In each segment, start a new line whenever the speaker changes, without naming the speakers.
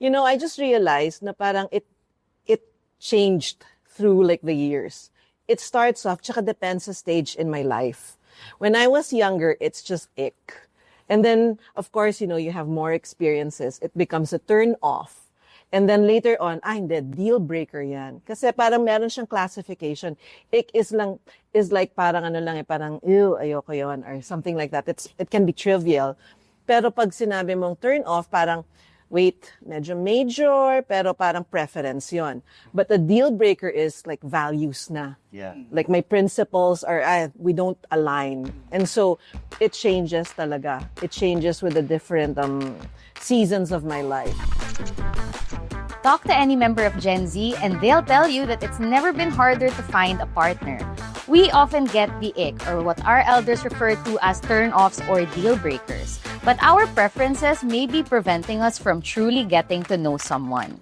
I just realized na parang it changed through like the years. It starts off, tsaka depends sa stage in my life. When I was younger, it's just ick. And then, of course, you have more experiences. It becomes a turn off. And then later on, hindi, deal breaker yan. Kasi parang meron siyang classification. Ick is like parang parang, ew, ayoko yun, or something like that. It can be trivial. Pero pag sinabi mong turn off, parang, wait, medyo major, pero parang preference yon. But the deal breaker is like values na.
Yeah.
Like my principles we don't align. And so it changes talaga. It changes with the different seasons of my life.
Talk to any member of Gen Z and they'll tell you that it's never been harder to find a partner. We often get the ick, or what our elders refer to as turn-offs or deal breakers. But our preferences may be preventing us from truly getting to know someone.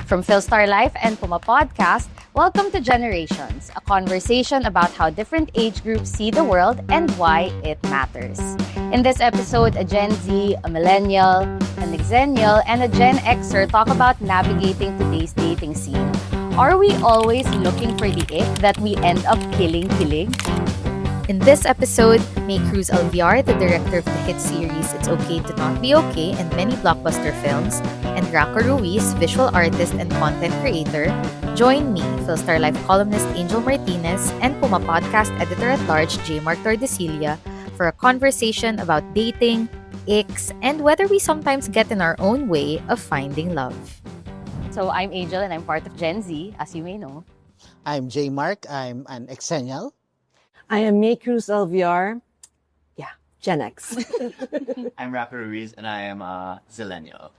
From Philstar Life and PumaPodcast, welcome to Generations, a conversation about how different age groups see the world and why it matters. In this episode, a Gen Z, a millennial, an Xennial, and a Gen Xer talk about navigating today's dating scene. Are we always looking for the ick that we end up killing? In this episode, may Cruz Alviar, the director of the hit series It's Okay to Not Be Okay and many blockbuster films, and Raco Ruiz, visual artist and content creator, join me, Philstar Life columnist Angel Martinez, and PumaPodcast editor-at-large J. Mark Tordesillas for a conversation about dating, icks, and whether we sometimes get in our own way of finding love. So I'm Angel and I'm part of Gen Z, as you may know.
I'm J. Mark. I'm an Xennial.
I am May Cruz Alviar. Yeah, Gen X.
I'm Raco Ruiz and I am a Zillennial.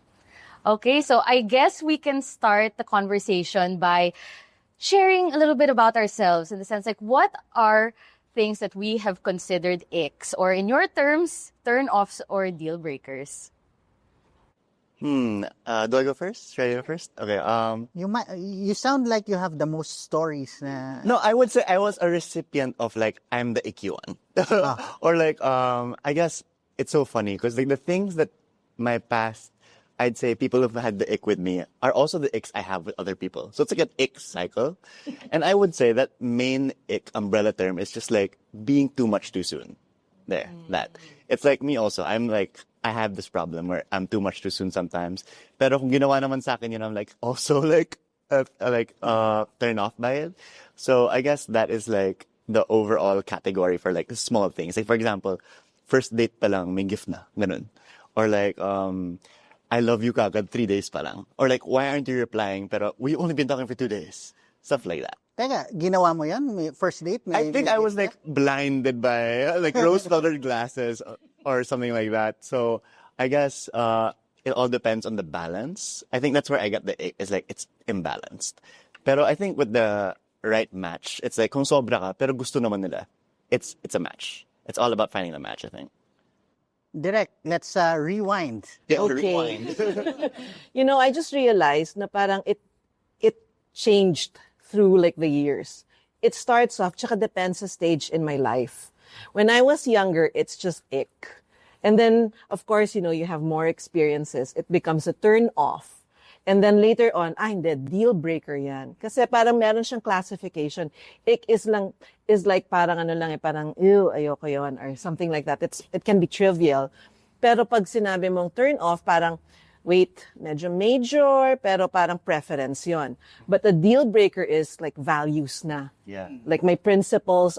Okay, so I guess we can start the conversation by sharing a little bit about ourselves in the sense like what are things that we have considered icks, or in your terms, turn-offs or deal breakers?
Do I go first? Should I go first? Okay.
You sound like you have the most stories.
No, I would say I was a recipient of like I'm the icky one, or like I guess it's so funny because like the things that my past, I'd say people who've had the ick with me are also the icks I have with other people. So it's like an ick cycle, and I would say that main ick umbrella term is just like being too much too soon. There, that it's like me also. I'm like. I have this problem where I'm too much too soon sometimes. Pero kung ginawa naman sa akin, I'm like also like turn off by it. So I guess that is like the overall category for like the small things. Like for example, first date pa lang may gift na, ganun. Or like I love you kagad 3 days pa lang. Or like why aren't you replying? Pero we only been talking for 2 days. Stuff like that.
Teka, ginawa mo yan? May first date?
I think I was like blinded by like rose-colored glasses or something like that. So I guess it all depends on the balance. I think that's where I got the ick. It's like it's imbalanced. Pero I think with the right match, it's like kung sobra ka, pero gusto naman nila, it's a match. It's all about finding the match, I think.
Direk, let's rewind.
Yeah,
Okay.
rewind.
I just realized na parang it changed through like the years. It starts off, tsaka depends sa stage in my life. When I was younger, it's just ick. And then, of course, you have more experiences. It becomes a turn off. And then later on, hindi, deal breaker yan. Kasi parang meron siyang classification. Ick is like parang parang, ew, ayoko yun, or something like that. It can be trivial. Pero pag sinabi mong turn off, parang, wait, medyo major, pero parang preference yon. But the deal breaker is like values na.
Yeah.
Like my principles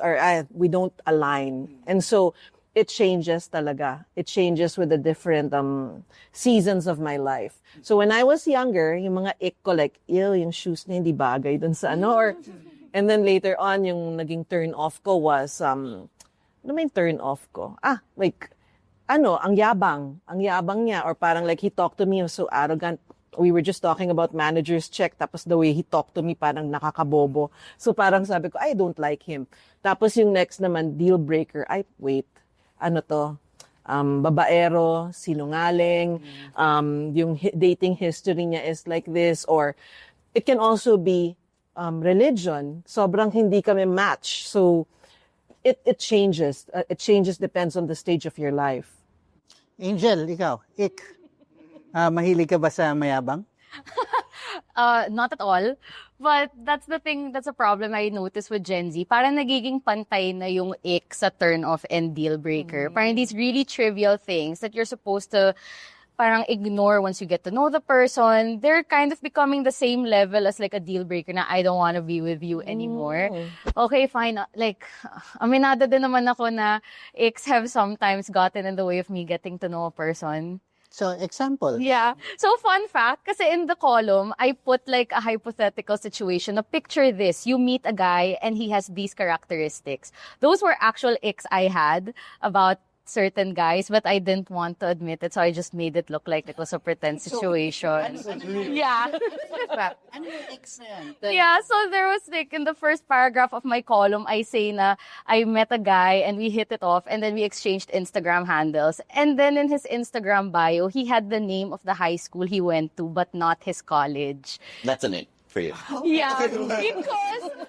we don't align. And so it changes talaga. It changes with the different seasons of my life. So when I was younger, yung mga ick ko like, ew, yung shoes niya hindi bagay dun sa or and then later on, yung naging turn off ko was, ano ba yung turn off ko? Like, ang yabang niya, or parang like he talked to me, so arrogant. We were just talking about manager's check, tapos the way he talked to me, parang nakakabobo. So parang sabi ko, I don't like him. Tapos yung next naman, deal breaker, wait, babaero, sinungaling, yung dating history niya is like this, or it can also be religion. Sobrang hindi kami match. So it changes. It changes depends on the stage of your life.
Angel, ikaw, ick. Mahilig ka ba sa mayabang?
Not at all. But that's the thing, that's a problem I noticed with Gen Z. Parang nagiging pantay na yung ick sa turn off and deal breaker. Parang these really trivial things that you're supposed to parang ignore once you get to know the person. They're kind of becoming the same level as like a deal breaker na I don't want to be with you anymore. Okay, fine. Like, aminado din naman ako na icks have sometimes gotten in the way of me getting to know a person.
So, example.
Yeah. So, fun fact, kasi in the column, I put like a hypothetical situation. Now, picture this. You meet a guy and he has these characteristics. Those were actual icks I had about certain guys, but I didn't want to admit it, so I just made it look like it was a pretend situation. Yeah. Yeah, so there was like in the first paragraph of my column, I say na I met a guy and we hit it off and then we exchanged Instagram handles. And then in his Instagram bio, he had the name of the high school he went to, but not his college.
That's an it for you.
Yeah,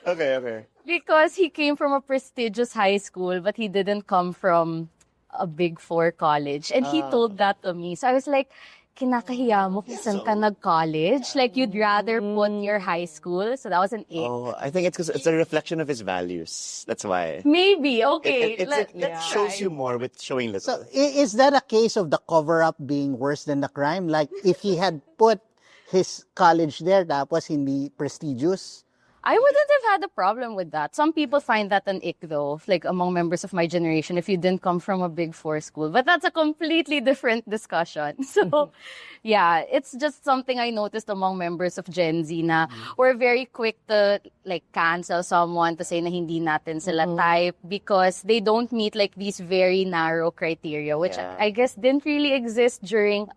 Okay.
because he came from a prestigious high school, but he didn't come from a Big Four college. And he told that to me. So I was like, kinakahiya mo kung saan ka nag-college? Like, you'd rather put your high school? So that was an ick.
Oh, I think it's because it's a reflection of his values. That's why.
Maybe, okay.
It shows you more with showing little.
So, is that a case of the cover-up being worse than the crime? Like, if he had put his college there, tapos hindi prestigious?
I wouldn't have had a problem with that. Some people find that an ick though, like among members of my generation, if you didn't come from a Big Four school. But that's a completely different discussion. So, yeah, it's just something I noticed among members of Gen Z na we're very quick to like cancel someone to say na hindi natin sila type because they don't meet like these very narrow criteria, which I guess didn't really exist during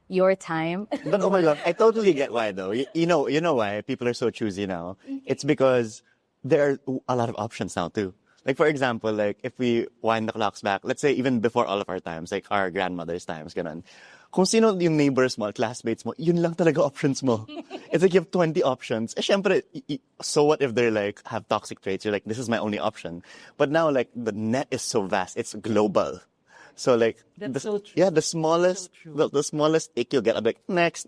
your time.
But oh my God, I totally get why though. You know why people are so choosy now. It's because there are a lot of options now too. Like for example, like if we wind the clocks back, let's say even before all of our times, like our grandmother's times, ganun. Kung sino yung neighbors mo, classmates mo, yun lang talaga options mo. It's like you have 20 options. Eh, syempre, so what if they're like, have toxic traits? You're like, this is my only option. But now like the net is so vast. It's global. So like,
so true.
yeah, the smallest, the smallest ick you'll get, I'm like, next.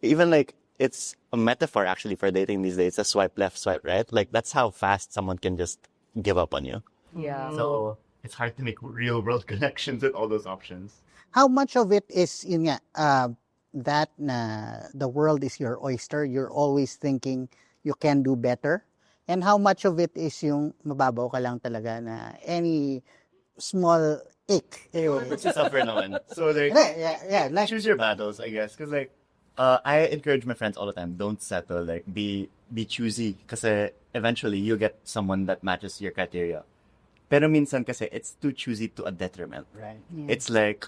Even like, it's a metaphor actually for dating these days. A swipe left, swipe right. Like that's how fast someone can just give up on you.
Yeah.
So it's hard to make real world connections with all those options.
How much of it is yun nga, that na the world is your oyster, you're always thinking you can do better? And how much of it is yung mababaw ka lang talaga na any small ick?
Which is suffer naman. So like,
Like,
choose your battles, I guess. Because like, I encourage my friends all the time, don't settle, like be choosy. Kasi eventually you'll get someone that matches your criteria. Pero minsan kasi it's too choosy to a detriment.
right.
It's like,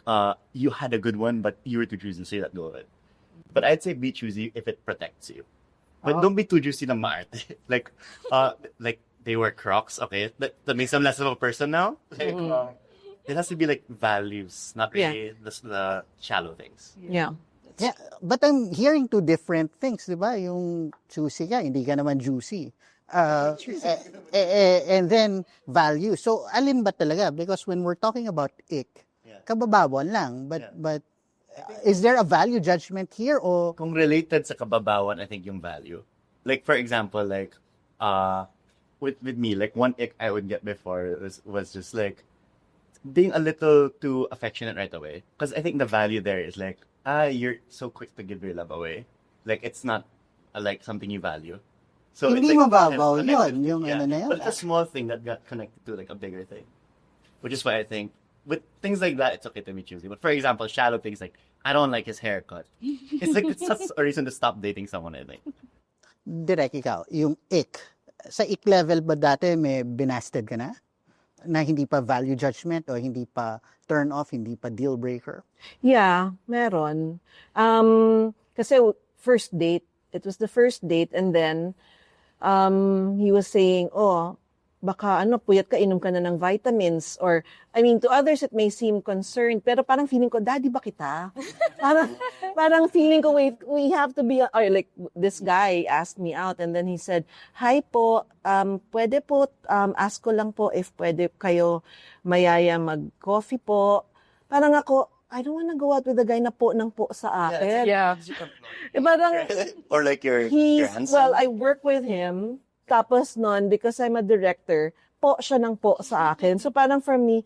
you had a good one, but you were too choosy, so you let go of it. But I'd say be choosy if it protects you. But don't be too choosy na maarte. Like they wear Crocs, okay? That makes them less of a person now. Like, it has to be like values, not really the shallow things.
Yeah.
Yeah, but I'm hearing two different things, di ba? Yung juicy ka, hindi ka naman juicy. And then value. So, alin ba talaga? Because when we're talking about ick, kababawan lang. But is there a value judgment here or?
Kung related sa kababawan, I think yung value. Like, for example, like, with me, like one ick I would get before was just like being a little too affectionate right away. Because I think the value there is like, you're so quick to give your love away. Like, it's not like something you value. So
Hindi
it's like,
mababaw yun, yung ano na yun.
But it's a small thing that got connected to like a bigger thing. Which is why I think with things like that, it's okay to be choosy. But for example, shallow things like, I don't like his haircut. It's like, it's such a reason to stop dating someone, I think.
Direk, ikaw, yung ick. Sa ick level ba dati may binasted ka na? Na hindi pa value judgment o hindi pa turn off, hindi pa deal breaker?
Yeah, meron. Kasi first date, it was the first date and then he was saying, oh, baka puyat ka, inom ka na ng vitamins. Or, I mean, to others it may seem concerned, pero parang feeling ko, daddy ba kita? parang feeling ko, wait, we have to be, or like, this guy asked me out and then he said, hi po, pwede po, ask ko lang po if pwede kayo mayaya mag-coffee po. Parang ako, I don't want to go out with a guy na po ng po sa akin.
Yeah.
Parang,
Or like your handsome.
well, I work with him. Tapos nun, because I'm a director, po siya ng po sa akin. So parang for me,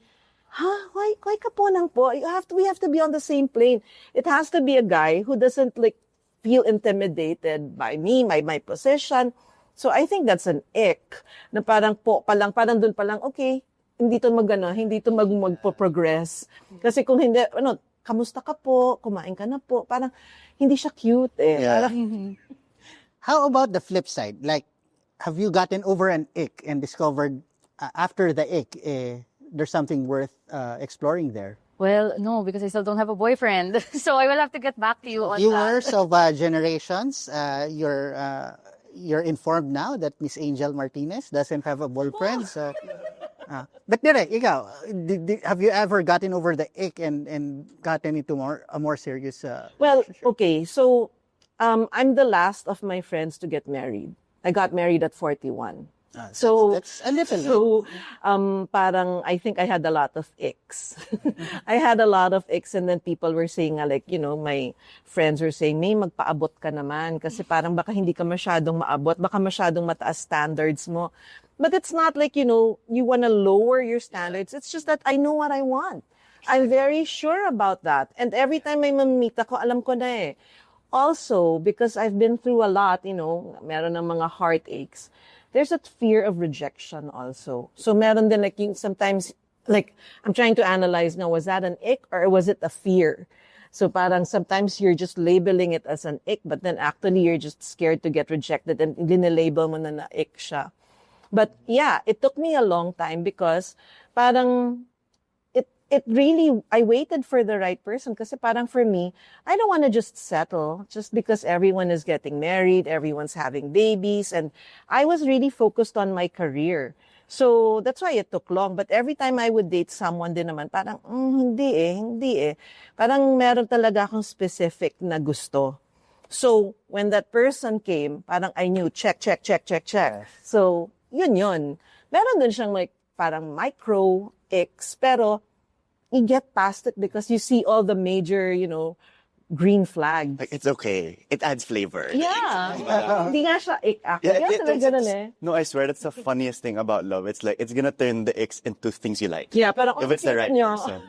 why ka po ng po? We have to be on the same plane. It has to be a guy who doesn't like feel intimidated by me, my position. So I think that's an ick. Na parang po pa lang, parang dun pa lang, okay, hindi to magpo-progress. Kasi kung hindi, kamusta ka po? Kumain ka na po? Parang hindi siya cute eh.
Yeah.
Parang,
How about the flip side? Like, have you gotten over an ick and discovered after the ick, there's something worth exploring there?
Well, no, because I still don't have a boyfriend. So I will have to get back to you on that.
Viewers of generations, you're informed now that Miss Angel Martinez doesn't have a boyfriend. So, but Direk, ikaw, have you ever gotten over the ick and gotten into a more serious?
well, okay, so I'm the last of my friends to get married. I got married at 41. So
that's a little.
So parang I think I had a lot of icks. I had a lot of icks, and then people were saying like, my friends were saying, "May magpaabot ka naman kasi parang baka hindi ka masyadong maabot, baka masyadong mataas standards mo." But it's not like, you want to lower your standards. It's just that I know what I want. I'm very sure about that. And every time may mamimit ako, alam ko na eh. Also, because I've been through a lot, meron ng mga heartaches. There's that fear of rejection also. So meron din like sometimes, like I'm trying to analyze now, was that an ick or was it a fear? So parang sometimes you're just labeling it as an ick, but then actually you're just scared to get rejected and linilabel mo na ick siya. But yeah, it took me a long time because parang it really, I waited for the right person kasi parang for me, I don't want to just settle just because everyone is getting married, everyone's having babies, and I was really focused on my career. So that's why it took long. But every time I would date someone din naman, parang, hindi eh. Parang meron talaga akong specific na gusto. So when that person came, parang I knew, check. So yun. Meron din siyang like parang micro icks, pero you get past it because you see all the major, green flags.
Like, it's okay. It adds flavor.
Yeah. Hindi nga siya ick actually.
Yeah,
Kaya talaga ganun eh.
No, I swear that's the funniest thing about love. It's like, it's gonna turn the icks into things you like.
Yeah, parang
If it's the right
niyo.
person.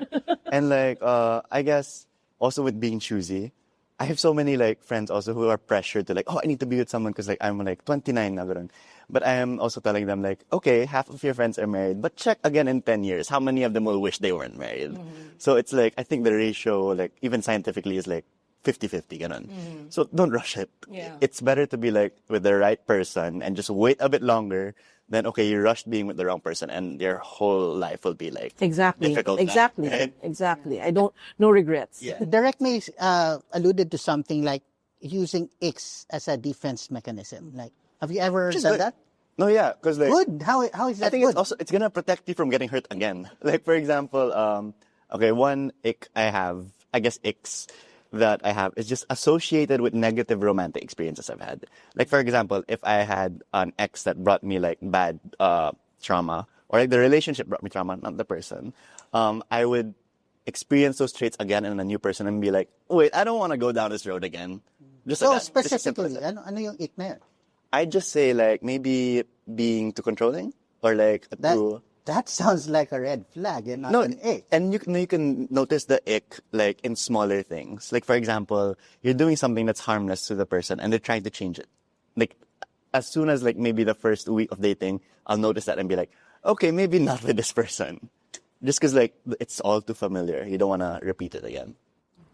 And like, I guess, also with being choosy, I have so many like friends also who are pressured to like, I need to be with someone because like I'm like 29 na ganun. But I am also telling them like, okay, half of your friends are married, but check again in 10 years. How many of them will wish they weren't married? So it's like, I think the ratio, like even scientifically, is like 50-50 ganun. So don't rush it.
Yeah.
It's better to be like with the right person and just wait a bit longer than, okay, you rushed being with the wrong person and your whole life will be like
Exactly.
difficult.
Exactly.
Right?
Exactly. no regrets.
Yeah.
Direk may alluded to something like using icks as a defense mechanism. Like, have you ever
Which is
done
good.
that?
No, yeah, because like
Good. How is that
I think
good?
it's gonna protect you from getting hurt again. Like for example, okay, one ick I have, I guess icks that I have is just associated with negative romantic experiences I've had. Like for example, if I had an ex that brought me like bad trauma, or like the relationship brought me trauma, not the person, I would experience those traits again in a new person and be like, wait, I don't want to go down this road again. Just
So
like that. Just as simple as
specifically,
that.
ano yung ick na yun?
I'd just say like maybe being too controlling or like too.
That sounds like a red flag and not
No,
an ick.
and you can notice the ick like in smaller things. Like for example, you're doing something that's harmless to the person and they're trying to change it. Like as soon as like maybe the first week of dating, I'll notice that and be like, okay, maybe not with this person. Just because like it's all too familiar. You don't want to repeat it again.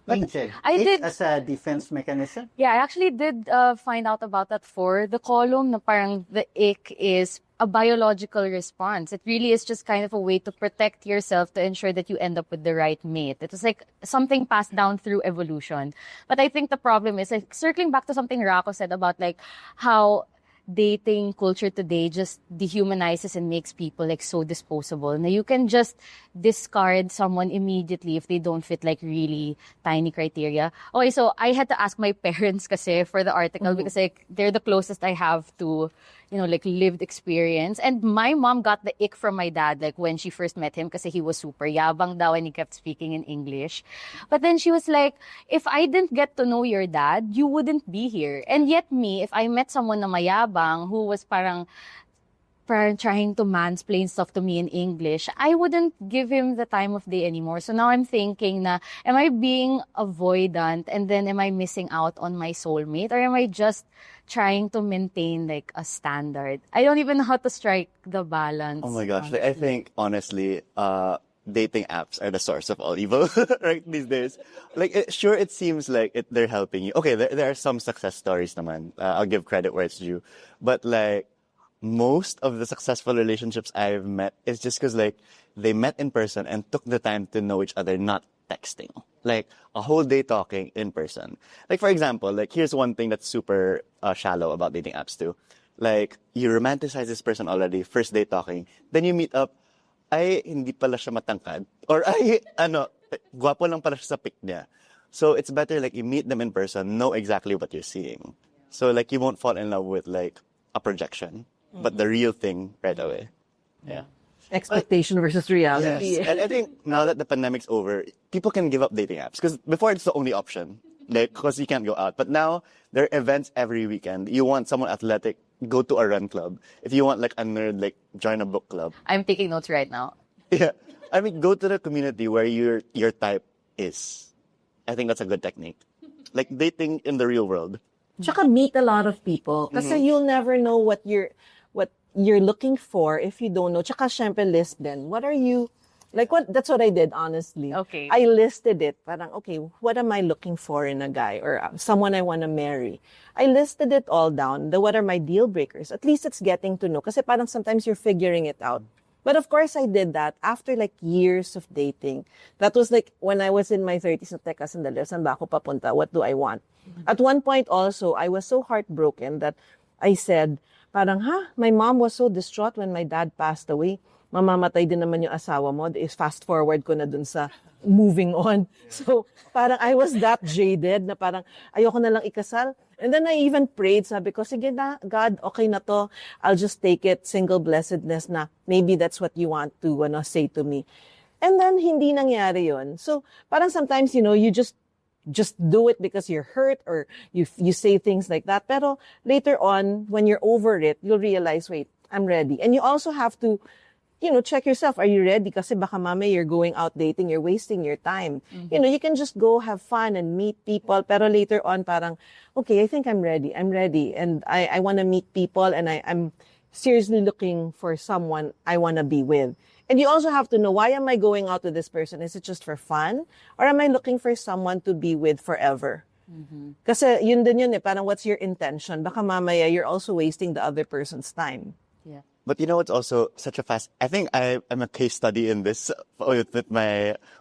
Angel,
I
ick
did-
as a defense mechanism?
Yeah, I actually did find out about that for the column na parang the ick is a biological response. It really is just kind of a way to protect yourself to ensure that you end up with the right mate. It was like something passed down through evolution. But I think the problem is, like, circling back to something Raco said about like how dating culture today just dehumanizes and makes people like so disposable. Now you can just discard someone immediately if they don't fit like really tiny criteria. Okay, so I had to ask my parents kasi for the article because like they're the closest I have to, you know, like lived experience. And my mom got the ick from my dad like when she first met him kasi he was super yabang daw and he kept speaking in English. But then she was like, if I didn't get to know your dad, you wouldn't be here. And yet me, if I met someone na mayabang who was parang trying to mansplain stuff to me in English, I wouldn't give him the time of day anymore. So now I'm thinking na, am I being avoidant and then am I missing out on my soulmate? Or am I just trying to maintain like a standard? I don't even know how to strike the balance.
Oh my gosh. Like, I think, honestly, dating apps are the source of all evil, right, these days. Like, sure, it seems like they're helping you. Okay, there are some success stories naman. I'll give credit where it's due. But, like, most of the successful relationships I've met is just because, like, they met in person and took the time to know each other, not texting. Like, a whole day talking in person. Like, for example, like, here's one thing that's super shallow about dating apps too. Like, you romanticize this person already, first day talking, then you meet up, ay, hindi pala siya matangkad. Or ay, guwapo lang pala siya sa pic niya. So, it's better, like, you meet them in person, know exactly what you're seeing. So, like, you won't fall in love with, like, a projection, but the real thing right away. Yeah.
Expectation versus reality.
Yes. And I think now that the pandemic's over, people can give up dating apps. Because before, it's the only option. Like, because you can't go out. But now, there are events every weekend. You want someone athletic, go to a run club. If you want, like, a nerd, like, join a book club.
I'm taking notes right now.
Yeah. I mean, go to the community where your type is. I think that's a good technique. Like, dating in the real world.
Tsaka meet a lot of people. Kasi you'll never know what you're looking for if you don't know. Tsaka syempre list din. What are you, like that's what I did, honestly.
Okay.
I listed it. Parang, okay, what am I looking for in a guy or someone I want to marry? I listed it all down. What are my deal breakers? At least it's getting to know. Kasi parang sometimes you're figuring it out. But of course, I did that after like years of dating. That was like when I was in my 30s. Teka, sandali, saan ba ako papunta? What do I want? At one point also, I was so heartbroken that I said, parang, my mom was so distraught when my dad passed away. Mamamatay din naman yung asawa mo. Is fast forward ko na dun sa moving on. So, parang I was that jaded na parang ayoko na lang ikasal. And then I even prayed, sabi ko, sige na, God, okay na to. I'll just take it, single blessedness na maybe that's what you want to say to me. And then, hindi nangyari yun. So, parang sometimes, you just do it because you're hurt or you say things like that. Pero later on, when you're over it, you'll realize, wait, I'm ready. And you also have to, check yourself. Are you ready? Kasi baka mame, you're going out dating, you're wasting your time. You can just go have fun and meet people. Pero later on, parang, okay, I think I'm ready. And I want to meet people and I'm seriously looking for someone I want to be with. And you also have to know, why am I going out with this person? Is it just for fun? Or am I looking for someone to be with forever? Kasi yun din yun parang what's your intention? Baka mamaya you're also wasting the other person's time.
Yeah.
But you know what's also such a I think I'm a case study in this with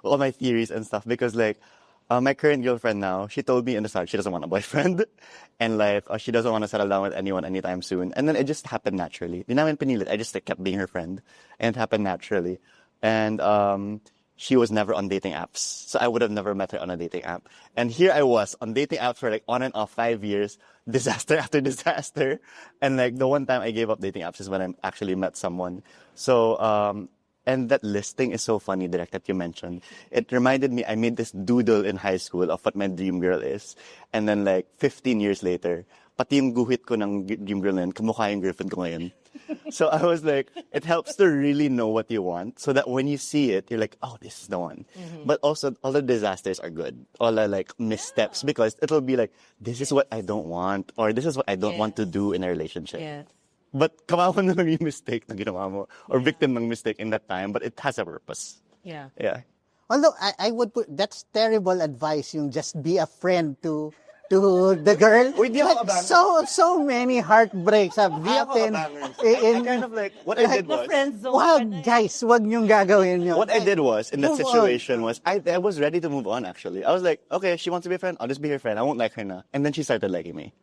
all my theories and stuff because like, my current girlfriend now, she told me in the start she doesn't want a boyfriend and like she doesn't want to settle down with anyone anytime soon. And then it just happened naturally. Di namin pinilit. I just like, kept being her friend and it happened naturally. And she was never on dating apps. So I would have never met her on a dating app. And here I was on dating apps for like on and off 5 years, disaster after disaster. And like the one time I gave up dating apps is when I actually met someone. So, and that listing is so funny, Direk, that you mentioned. It reminded me, I made this doodle in high school of what my dream girl is. And then like 15 years later, pati yung guhit ko ng dream girl na yun, kamukha yung girlfriend ko ngayon. So I was like, it helps to really know what you want so that when you see it, you're like, oh, this is the one. But also, all the disasters are good. All the like missteps because it'll be like, this is what I don't want or this is what I don't want to do in a relationship.
Yeah.
But kawawa na lang yung mistake na ginawa mo or victim ng mistake in that time, but it has a purpose.
Yeah.
Yeah.
Although I would put, that's terrible advice, yung just be a friend to the girl.
Uy, di ako abangan.
So many heartbreaks have happened.
I kind of like, what I did was,
Wag, guys, wag niyong gagawin yun.
what I did was, in that situation was, I was ready to move on actually. I was like, okay, she wants to be a friend, I'll just be her friend. I won't like her na. And then she started liking me.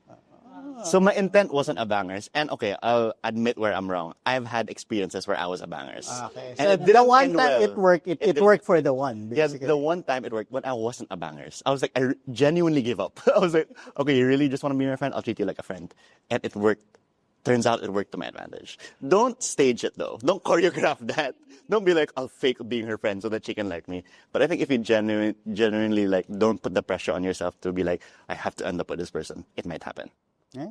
So my intent wasn't a bangers. And okay, I'll admit where I'm wrong. I've had experiences where I was a bangers.
Okay.
And
So
it
the
didn't
one
end
time
well.
it worked, it worked for the one.
Yeah,
Basically.
the one time it worked when I wasn't a bangers. I was like, I genuinely gave up. I was like, okay, you really just want to be my friend? I'll treat you like a friend. And it worked. Turns out it worked to my advantage. Don't stage it though. Don't choreograph that. Don't be like, I'll fake being her friend so that she can like me. But I think if you genuinely like, don't put the pressure on yourself to be like, I have to end up with this person, it might happen.
Yeah.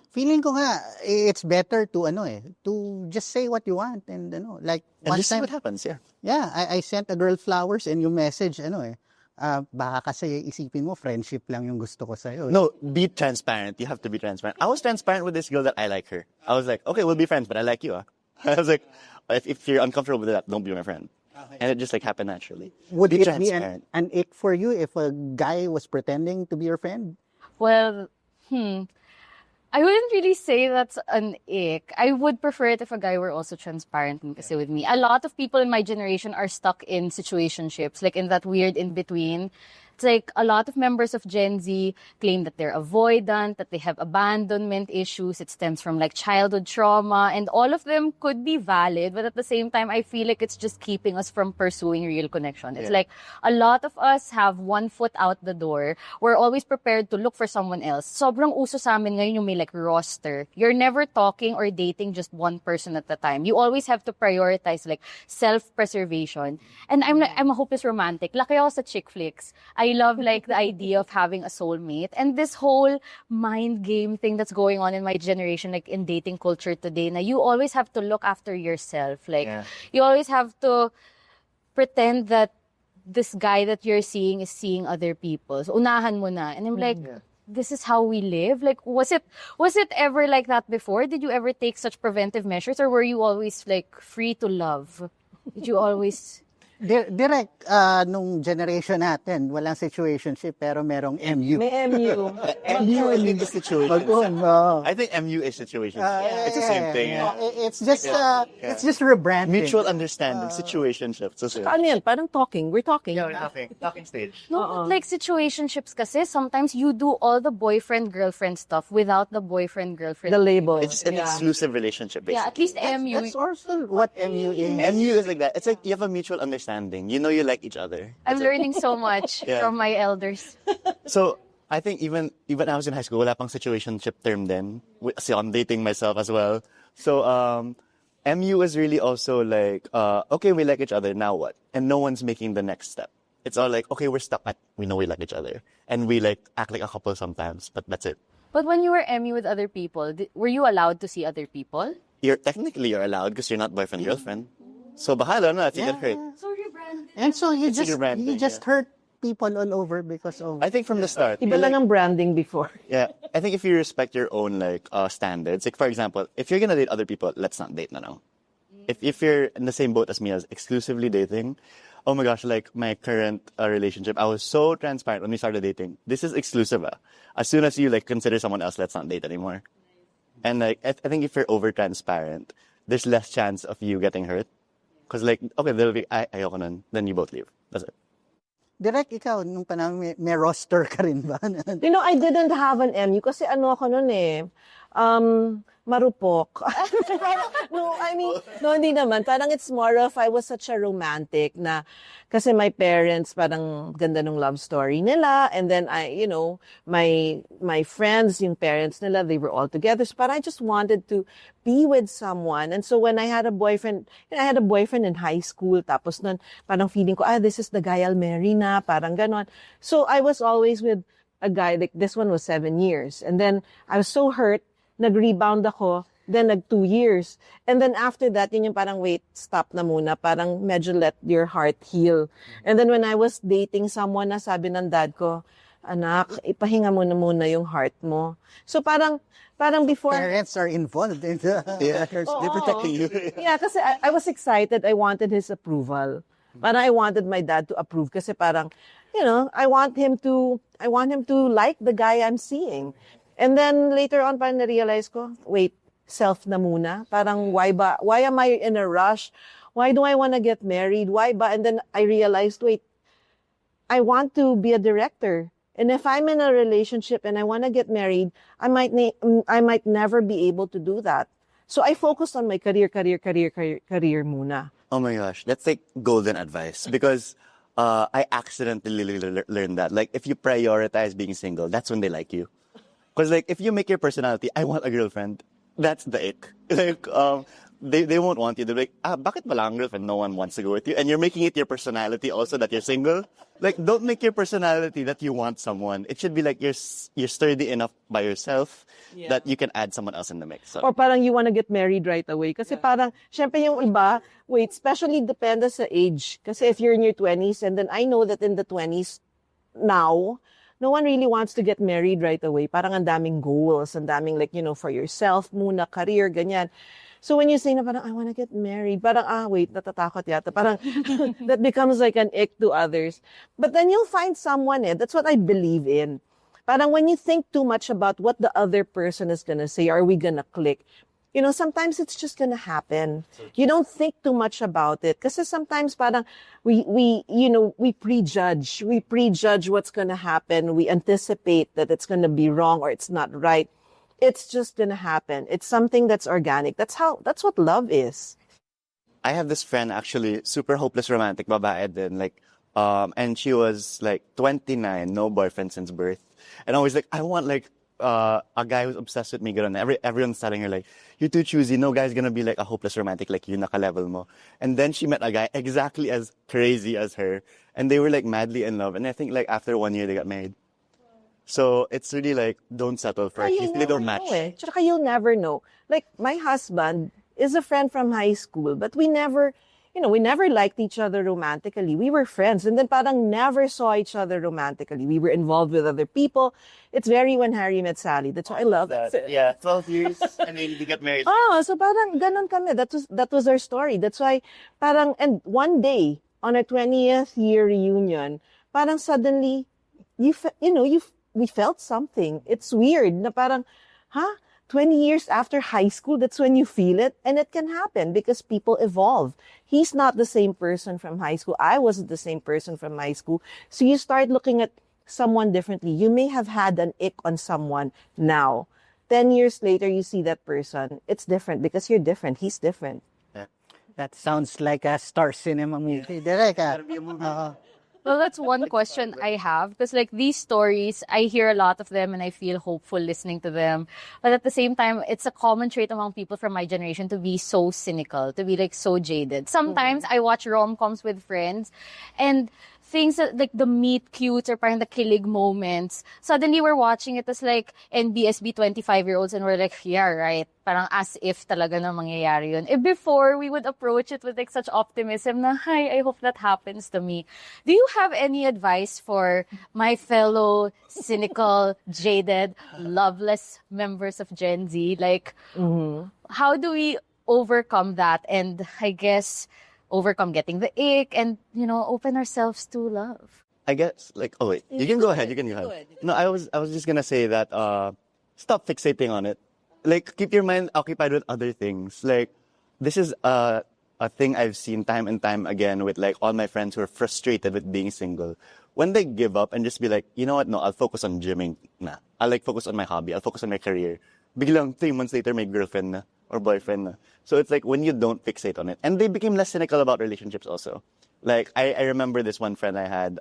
Feeling ko nga, it's better to to just say what you want and like
And
one
just see
time,
what happens, yeah.
yeah, I sent a girl flowers and yung message baka kasi isipin mo friendship lang yung gusto ko sa'yo.
No, be transparent. You have to be transparent. I was transparent with this girl that I like her. I was like, okay, we'll be friends, but I like you. I was like, if you're uncomfortable with that, don't be my friend. Okay. And it just like happened naturally.
Would
be
it
transparent.
be an ick for you if a guy was pretending to be your friend?
Well, I wouldn't really say that's an ick. I would prefer it if a guy were also transparent kasi with me. A lot of people in my generation are stuck in situationships, like in that weird in-between. It's like a lot of members of Gen Z claim that they're avoidant, that they have abandonment issues. It stems from like childhood trauma, and all of them could be valid. But at the same time, I feel like it's just keeping us from pursuing real connection. It's like a lot of us have one foot out the door. We're always prepared to look for someone else. Sobrang uso sa amin ngayon yung may like roster. You're never talking or dating just one person at a time. You always have to prioritize like self-preservation. And I'm a hopeless romantic. Laki ako sa chick flicks. I love like the idea of having a soulmate, and this whole mind game thing that's going on in my generation, like in dating culture today, na you always have to look after yourself. Like you always have to pretend that this guy that you're seeing is seeing other people. So unahan mo na. And I'm like, this is how we live? Like, was it ever like that before? Did you ever take such preventive measures, or were you always like free to love? Did you always...
Direk, nung generation natin, walang situationship pero merong MU.
May MU.
MU is the situation. I think MU is situation. It's the same thing.
It's just rebranding.
Mutual understanding, situationship. So,
Ano yan? Parang talking. We're talking.
yeah, talking stage.
No, but like situationships kasi, sometimes you do all the boyfriend-girlfriend stuff without the boyfriend-girlfriend.
The label.
It's an exclusive relationship, basically.
Yeah, at least MU.
That's also what MU is.
MU is like that. It's like you have a mutual understanding. You know you like each other.
I'm learning so much from my elders.
So I think even I was in high school, wala pang situationship term then. So I'm dating myself as well. So MU is really also like, okay, we like each other, now what? And no one's making the next step. It's all like, okay, we're stuck at, we know we like each other. And we like act like a couple sometimes, but that's it.
But when you were MU with other people, were you allowed to see other people?
Technically you're allowed because you're not boyfriend-girlfriend. So bahala na if you get hurt.
So rebranded.
And so you
It's
just
rebranding,
hurt people all over because of...
I think from the start.
Iba lang ang branding before.
Yeah, I think if you respect your own like standards, like for example, if you're gonna date other people, let's not date na now. If you're in the same boat as me as exclusively dating, oh my gosh, like my current relationship, I was so transparent when we started dating. This is exclusive. As soon as you like consider someone else, let's not date anymore. And like I think if you're over transparent, there's less chance of you getting hurt. Because like, okay, they'll be, ayoko nun. Then you both leave. That's it.
Direk, ikaw, nung panahon may roster ka rin ba?
You know, I didn't have an MU kasi ano ako nun marupok. No, I mean, no, hindi naman. Parang it's more of, I was such a romantic na, kasi my parents, parang ganda ng love story nila. And then my friends, yung parents nila, they were all together. So parang I just wanted to be with someone. And so when I had a boyfriend, I had a boyfriend in high school. Tapos nun, parang feeling ko, this is the guy I'll marry na. Parang ganon. So I was always with a guy, like this one was 7 years. And then I was so hurt, nag-rebound ako, then 2 years. And then after that, yun yung parang, wait, stop na muna. Parang medyo let your heart heal. And then when I was dating someone na sabi ng dad ko, anak, ipahinga mo na muna yung heart mo. So parang before...
Parents are involved in the...
Yeah, they're protecting you.
Yeah, kasi I was excited. I wanted his approval. Parang I wanted my dad to approve kasi parang, I want him to like the guy I'm seeing. And then later on, parang na-realize ko, wait, self na muna. Parang why am I in a rush? Why do I want to get married? Why ba? And then I realized, wait, I want to be a director. And if I'm in a relationship and I want to get married, I might never be able to do that. So I focused on my career muna.
Oh my gosh, that's like golden advice because I accidentally learned that. Like, if you prioritize being single, that's when they like you. Because like, if you make your personality, I want a girlfriend, that's the ick. Like, they won't want you. They're like, bakit wala kang girlfriend? No one wants to go with you. And you're making it your personality also that you're single. Like, don't make your personality that you want someone. It should be like you're sturdy enough by yourself that you can add someone else in the mix. So.
Or parang you want to get married right away. Kasi parang, syempre yung iba, especially depende sa age. Kasi if you're in your 20s, and then I know that in the 20s now, no one really wants to get married right away. Parang ang daming goals, ang daming like, for yourself muna, career, ganyan. So when you say na parang, I want to get married, parang, natatakot yata. Parang, that becomes like an ick to others. But then you'll find someone, that's what I believe in. Parang when you think too much about what the other person is gonna say, are we gonna click? Sometimes it's just gonna happen. You don't think too much about it. Kasi sometimes parang we prejudge. We prejudge what's gonna happen. We anticipate that it's gonna be wrong or it's not right. It's just gonna happen. It's something that's organic. That's what love is.
I have this friend actually, super hopeless romantic, babae din, like, and she was like 29, no boyfriend since birth. And always like, I want like a guy who's obsessed with me. Ganun. Everyone's telling her like, you're too choosy. No guy's gonna be like a hopeless romantic like you, naka-level mo. And then she met a guy exactly as crazy as her. And they were like madly in love. And I think like after 1 year, they got married. So it's really like, don't settle for it. They don't match.
Tsaka you'll never know. Like my husband is a friend from high school, but we never liked each other romantically. We were friends and then parang never saw each other romantically. We were involved with other people. It's very When Harry Met Sally. That's why I love that.
Yeah, 12 years and then they got married.
So parang ganon kami. That was our story. That's why parang, and one day on our 20th year reunion, parang suddenly, we felt something. It's weird na parang, 20 years after high school, that's when you feel it. And it can happen because people evolve. He's not the same person from high school. I wasn't the same person from high school. So you start looking at someone differently. You may have had an ick on someone now. 10 years later, you see that person. It's different because you're different. He's different.
Yeah.
That sounds like a star cinema movie. Direk,
Well, that's one question I have. Because like these stories, I hear a lot of them and I feel hopeful listening to them. But at the same time, it's a common trait among people from my generation to be so cynical, to be like so jaded. Sometimes I watch rom-coms with friends and things that, like the meet cutes or parang the kilig moments, suddenly we're watching it as like NBSB 25-year-olds and we're like, yeah, right. Parang as if talaga na mangyayari yun. Before, we would approach it with like such optimism na, hi, I hope that happens to me. Do you have any advice for my fellow cynical, jaded, loveless members of Gen Z? Like, how do we overcome that and I guess overcome getting the ick and, open ourselves to love?
I guess like, oh wait, you can go ahead. You can go ahead. No, I was just gonna say that stop fixating on it. Like, keep your mind occupied with other things. Like, this is a thing I've seen time and time again with like all my friends who are frustrated with being single. When they give up and just be like, you know what? No, I'll focus on gymming. Nah, I'll like focus on my hobby. I'll focus on my career. Biglang 3 months later, may girlfriend na or boyfriend na. So it's like when you don't fixate on it. And they became less cynical about relationships also. Like, I remember this one friend I had,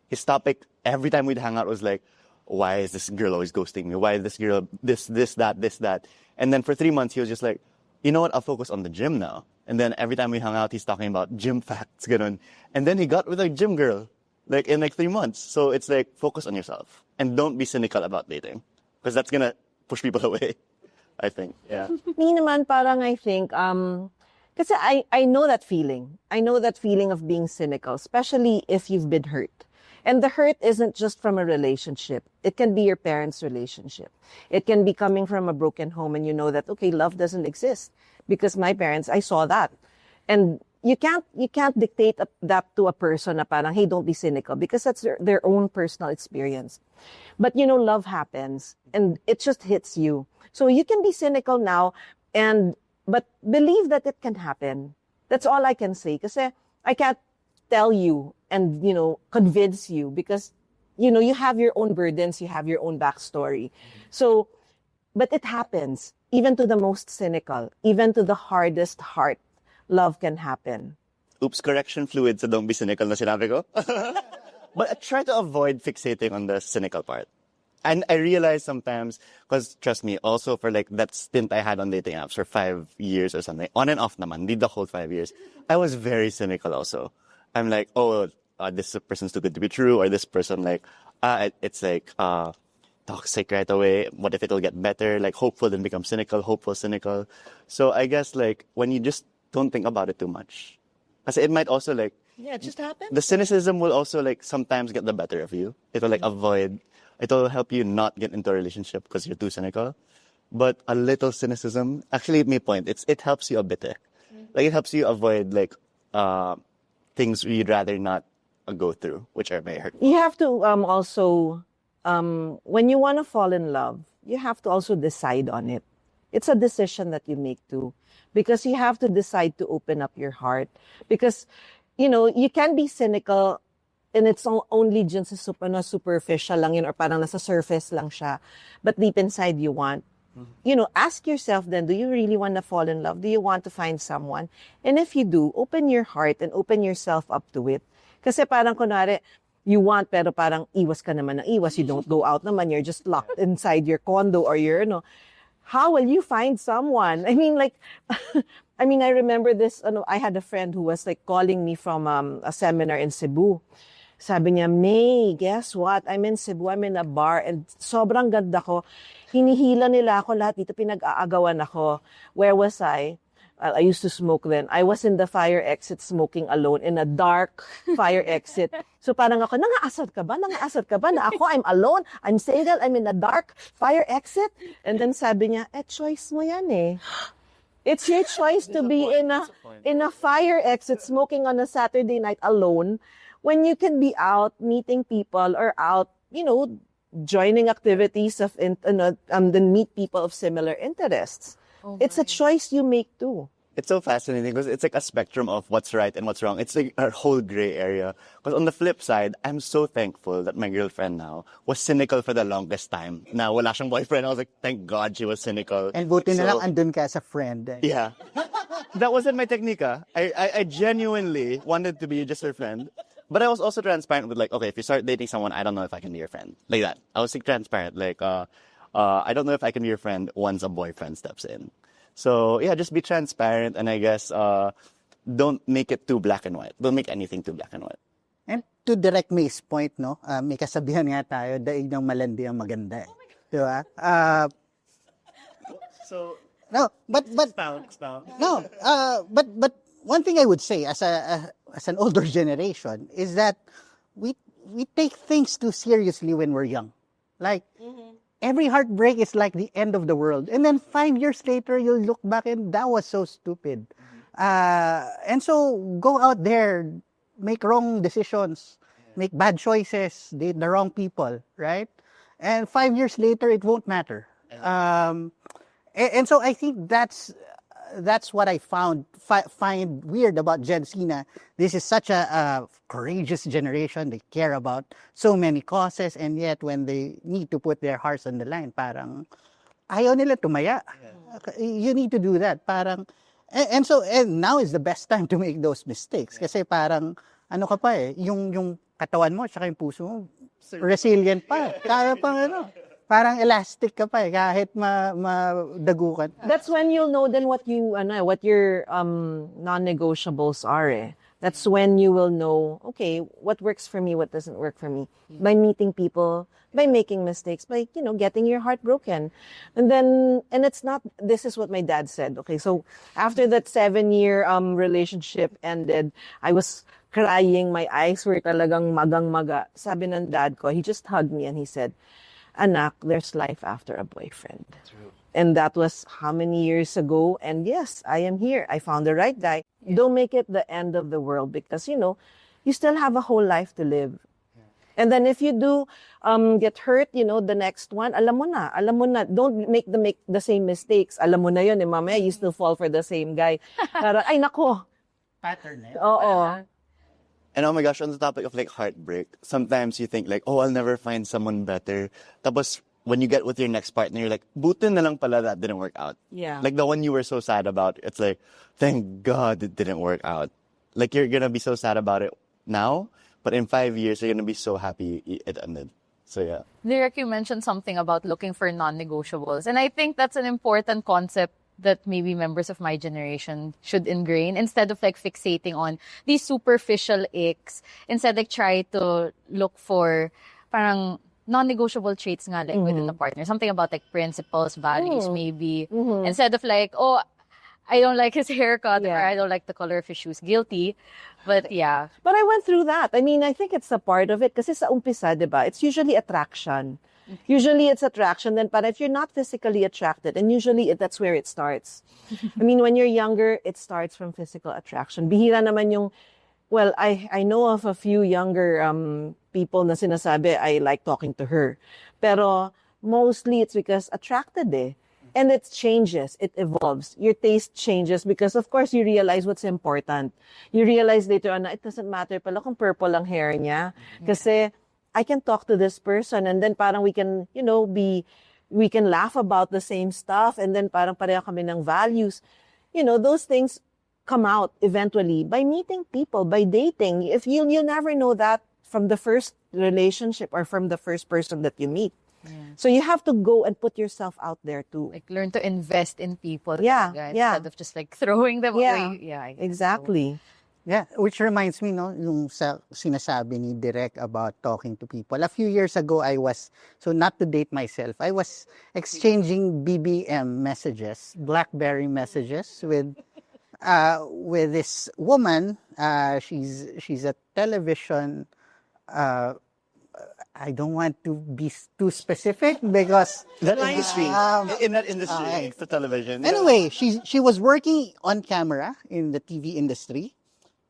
his topic every time we'd hang out was like, why is this girl always ghosting me? Why is this girl this, that? And then for 3 months, he was just like, you know what? I'll focus on the gym now. And then every time we hung out, he's talking about gym facts, ganun. And then he got with a gym girl, like in like 3 months. So it's like, focus on yourself and don't be cynical about dating because that's gonna push people away, I think. Yeah.
Me naman parang I think, kasi I know that feeling. I know that feeling of being cynical, especially if you've been hurt. And the hurt isn't just from a relationship. It can be your parents' relationship. It can be coming from a broken home and you know that, okay, love doesn't exist. Because my parents, I saw that. And you can't dictate that to a person na parang, hey, don't be cynical. Because that's their own personal experience. But, love happens. And it just hits you. So you can be cynical now, but believe that it can happen. That's all I can say. Kasi I can't tell you and, convince you because you have your own burdens, you have your own backstory. So, but it happens. Even to the most cynical, even to the hardest heart, love can happen.
Oops, correction, fluid, so don't be cynical na sinabi ko. But I try to avoid fixating on the cynical part. And I realize sometimes, because trust me, also for like that stint I had on dating apps for 5 years or something, on and off naman, did the whole 5 years, I was very cynical also. I'm like, this person's too good to be true, or this person like, it's like toxic right away. What if it'll get better? Like hopeful then become cynical, hopeful, cynical. So I guess like when you just don't think about it too much, because it might also like,
Yeah, it just happens.
the cynicism will also like sometimes get the better of you. It'll like it'll help you not get into a relationship because you're too cynical. But a little cynicism, actually my point, it helps you a bit. Like it helps you avoid like things you'd rather not go through, which are may hurt.
You have to also, when you want to fall in love, you have to also decide on it. It's a decision that you make too. Because you have to decide to open up your heart. Because, you can be cynical and it's only just superficial lang yun or parang nasa surface lang siya. But deep inside you want. Ask yourself then, do you really want to fall in love? Do you want to find someone? And if you do, open your heart and open yourself up to it. Kasi parang kunwari, you want pero parang iwas ka naman ng iwas. You don't go out naman. You're just locked inside your condo or how will you find someone? I mean, like, I remember this, I had a friend who was like calling me from a seminar in Cebu. Sabi niya, May, guess what? I'm in Cebu, I'm in a bar, and sobrang ganda ko. Hinihila nila ako lahat dito, pinag-aagawan ako. Where was I? I used to smoke then. I was in the fire exit smoking alone in a dark fire exit. So parang ako, nangaasar ka ba? Na ako, I'm alone, I'm single, I'm in a dark fire exit. And then sabi niya, choice mo yan eh. It's your choice to be in a fire exit smoking on a Saturday night alone when you can be out meeting people or out, joining activities of, then meet people of similar interests. It's a choice you make too.
It's so fascinating because it's like a spectrum of what's right and what's wrong. It's like a whole gray area. Because on the flip side, I'm so thankful that my girlfriend now was cynical for the longest time. Na wala siyang boyfriend. I was like, thank God she was cynical.
And buti na lang andun ka as a friend.
Yeah. That wasn't my technique. I genuinely wanted to be just her friend. But I was also transparent with like, okay, if you start dating someone, I don't know if I can be your friend. Like that. I was like transparent. Like, I don't know if I can be your friend once a boyfriend steps in. So, yeah, just be transparent and I guess don't make it too black and white. Don't make anything too black and white.
And to Direk May's point, no, may kasabihan nga tayo, daig ng malandi ang maganda. Di ba?
So,
No, but no, but one thing I would say as an older generation is that we take things too seriously when we're young. Like every heartbreak is like the end of the world, and then 5 years later you'll look back and that was so stupid. And so go out there, make wrong decisions, make bad choices, date the wrong people, right? And 5 years later it won't matter. And so I think that's what I find weird about Gen Z na this is such a courageous generation. They care about so many causes, and yet when they need to put their hearts on the line, parang ayaw nila tumaya. You need to do that. Parang, and now is the best time to make those mistakes. Kasi parang, ano ka pa yung katawan mo, tsaka yung puso mo, resilient pa. Kaya pang parang elastic ka pa kahit madagukan.
That's when you'll know then what your non-negotiables are. That's when you will know, okay, what works for me, what doesn't work for me. By meeting people, by making mistakes, by, getting your heart broken. And it's not, this is what my dad said. Okay, so after that 7-year relationship ended, I was crying, my eyes were talagang magang-maga. Sabi ng dad ko, he just hugged me and he said, Anak, there's life after a boyfriend. True. And that was how many years ago? And yes, I am here. I found the right guy. Yeah. Don't make it the end of the world because, you still have a whole life to live. Yeah. And then if you do get hurt, the next one, alam mo na. Don't make the same mistakes. Alam mo na yun, mamaya you still fall for the same guy. Para, ay nako.
Pattern na yun.
Oo.
And oh my gosh, on the topic of like heartbreak, sometimes you think like, oh, I'll never find someone better. Tapos when you get with your next partner, you're like, buti na lang pala that didn't work out.
Yeah.
Like the one you were so sad about, it's like, thank God it didn't work out. Like you're gonna be so sad about it now, but in 5 years, you're gonna be so happy it ended. So yeah.
Direk, you mentioned something about looking for non-negotiables. And I think that's an important concept that maybe members of my generation should ingrain instead of like fixating on these superficial icks. Instead, like try to look for parang non-negotiable traits nga like within the partner. Something about like principles, values maybe. Instead of like, oh, I don't like his haircut or I don't like the color of his shoes. Guilty. But yeah.
But I went through that. I mean, I think it's a part of it. Kasi sa umpisa, di ba, it's usually attraction. Usually it's attraction. Then, but if you're not physically attracted, and usually that's where it starts. I mean, when you're younger, it starts from physical attraction. Bihira naman yung, well, I know of a few younger people na sinasabi, I like talking to her. Pero mostly it's because attracted eh. And it changes, it evolves. Your taste changes because, of course, you realize what's important. You realize later on na it doesn't matter pala kung purple ang hair niya. Kasi I can talk to this person and then parang we can, you know, we can laugh about the same stuff and then parang pareho kami ng values. You know, those things come out eventually by meeting people, by dating. If you'll never know that from the first relationship or from the first person that you meet. So you have to go and put yourself out there too.
Like learn to invest in people.
Yeah,
Instead of just like throwing them away. Yeah, I guess
exactly.
Yeah, which reminds me, no, yung sa sinasabi ni Direk about talking to people. A few years ago, so not to date myself, I was exchanging BBM messages, BlackBerry messages with this woman. She's a television, I don't want to be too specific because
That industry, in that industry, the television.
anyway, she was working on camera in the TV industry.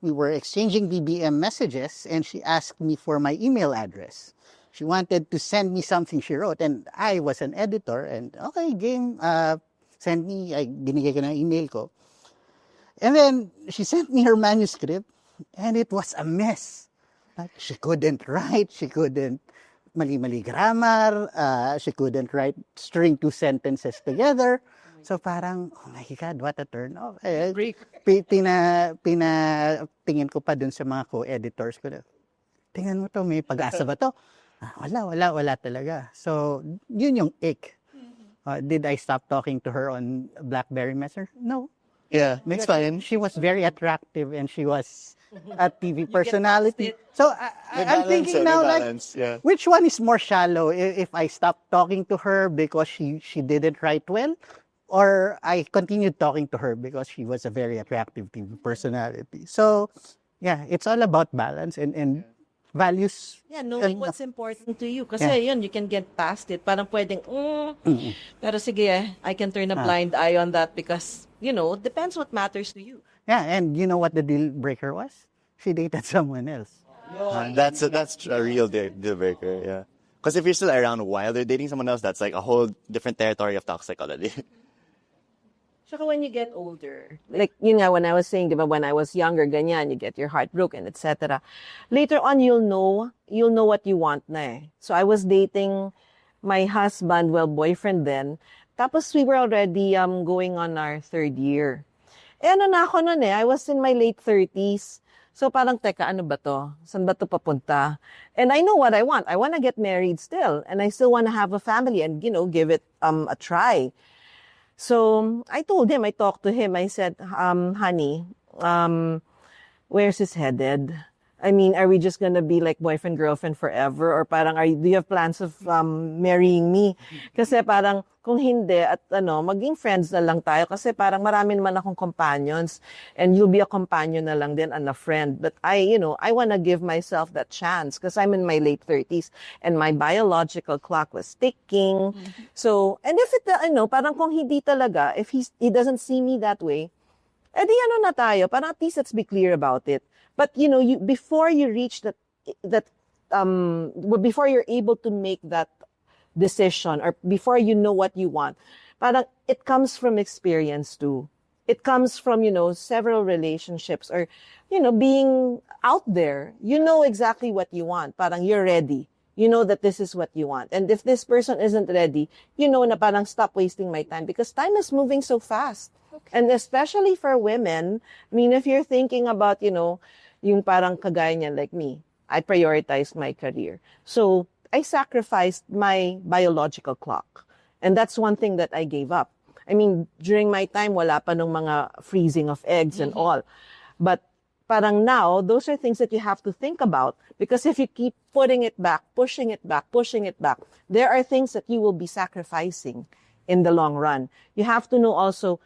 We were exchanging BBM messages and she asked me for my email address. She wanted to send me something she wrote and I was an editor and okay, game, send me, binigay ko na email ko. And then she sent me her manuscript and it was a mess. Like, she couldn't write, she couldn't mali-mali grammar, she couldn't write string two sentences together. So parang, oh my God, what a turn off. Pinatingin ko pa dun sa mga co-editors ko. Tingnan mo to, may pag-asa ba to? Wala talaga. So, yun yung ick. Did I stop talking to her on BlackBerry Messenger? No.
Yeah, next fine.
She was very attractive and she was a TV personality. So, I'm thinking now, like, which one is more shallow? If I stopped talking to her because she didn't write well, or I continued talking to her because she was a very attractive TV personality. So, yeah, it's all about balance and values.
Yeah, knowing what's important to you. Kasi yun, you can get past it. Parang pwedeng, pero sige, I can turn a blind eye on that because, you know, it depends what matters to you.
Yeah, and you know what the deal breaker was? She dated someone else.
That's a real deal breaker, yeah. Because if you're still around while they're dating someone else, that's like a whole different territory of toxic already.
Saka when you get older, like yun nga, when I was saying, diba, when I was younger, ganyan, you get your heart broken, etc. Later on, you'll know what you want na eh. So I was dating my husband, well, boyfriend then. Tapos we were already going on our 3rd year. Eh ano na ako nun eh, I was in my late 30s. So parang, teka, ano ba to? Saan ba to papunta? And I know what I want. I want to get married still. And I still want to have a family and, you know, give it a try. So I told him, I talked to him, I said, honey, where's this headed? I mean, are we just gonna be like boyfriend, girlfriend forever? Or parang, do you have plans of marrying me? Kasi parang, kung hindi, at maging friends na lang tayo. Kasi parang marami naman akong companions. And you'll be a companion na lang din and a friend. But I wanna give myself that chance. Because I'm in my late 30s. And my biological clock was ticking. So, and if it, parang kung hindi talaga, if he doesn't see me that way, edi na tayo. Parang at least let's be clear about it. But, before you reach before you're able to make that decision or before you know what you want, parang it comes from experience too. it comes from, several relationships or, being out there. You know exactly what you want. Parang you're ready. You know that this is what you want. And if this person isn't ready, you know na parang stop wasting my time because time is moving so fast. Okay. And especially for women, I mean, if you're thinking about, yung parang kagaya niyan like me, I prioritized my career. So I sacrificed my biological clock. And that's one thing that I gave up. I mean, during my time, wala pa nung mga freezing of eggs and all. But parang now, those are things that you have to think about because if you keep putting it back, pushing it back, there are things that you will be sacrificing in the long run. You have to know also,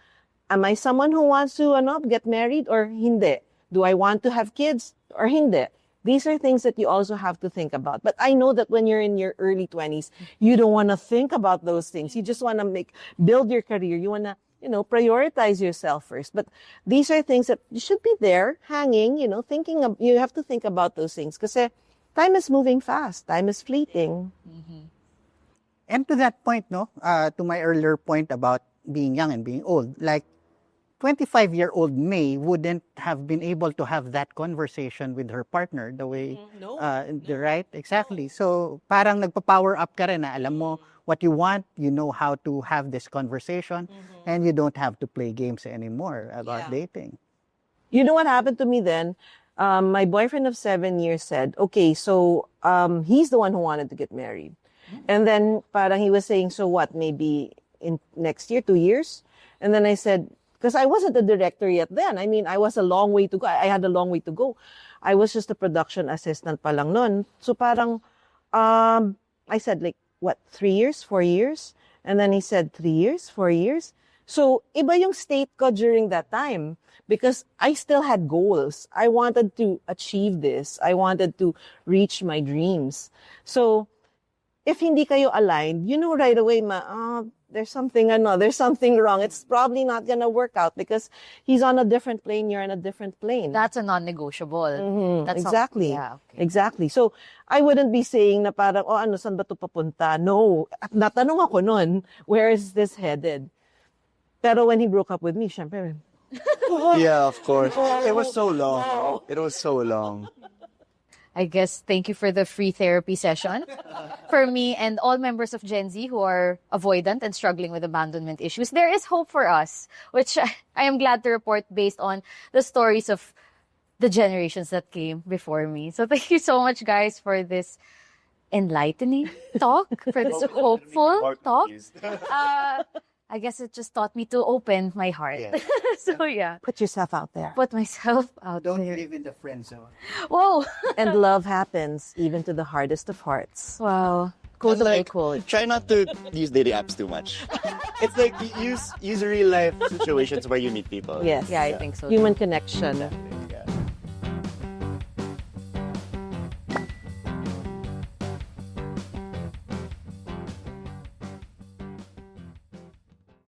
am I someone who wants to get married or hindi? Do I want to have kids or hindi? These are things that you also have to think about. But I know that when you're in your early 20s, you don't want to think about those things. You just want to build your career. You want to, prioritize yourself first. But these are things that you should be there, hanging, you have to think about those things. Because time is moving fast. Time is fleeting.
Mm-hmm. And to that point, to my earlier point about being young and being old, like 25-year-old May wouldn't have been able to have that conversation with her partner the way, right? Exactly. So parang nagpa-power up ka rin na alam mo what you want, you know how to have this conversation, and you don't have to play games anymore about dating.
You know what happened to me then? My boyfriend of 7 years said, okay, so he's the one who wanted to get married. And then parang he was saying, so what, maybe in next year, 2 years? And then I said, because I wasn't a director yet then. I mean, I was a long way to go. I had a long way to go. I was just a production assistant pa lang nun. So parang, I said like, what, 3 years, 4 years? And then he said, 3 years, 4 years? So iba yung state ko during that time because I still had goals. I wanted to achieve this. I wanted to reach my dreams. So if hindi kayo aligned, you know right away, there's something wrong. It's probably not gonna work out because he's on a different plane, you're on a different plane.
That's a non-negotiable.
Mm-hmm.
That's
exactly.
Okay.
Exactly. So, I wouldn't be saying na parang, saan ba ito papunta? No. At natanong ako nun, where is this headed? Pero when he broke up with me, syempre,
Yeah, of course. It was so long. It was so long.
I guess thank you for the free therapy session for me and all members of Gen Z who are avoidant and struggling with abandonment issues. There is hope for us, which I am glad to report based on the stories of the generations that came before me. So thank you so much, guys, for this enlightening talk, for this hopeful talk. I guess it just taught me to open my heart.
Yeah.
So yeah,
put yourself out there.
put myself out
Don't
there.
live in the friend zone.
Whoa.
And love happens even to the hardest of hearts.
Wow.
And like, try not to use dating apps too much. It's like use real life situations where you meet people.
Yes.
Yeah, I think so.
Human connection.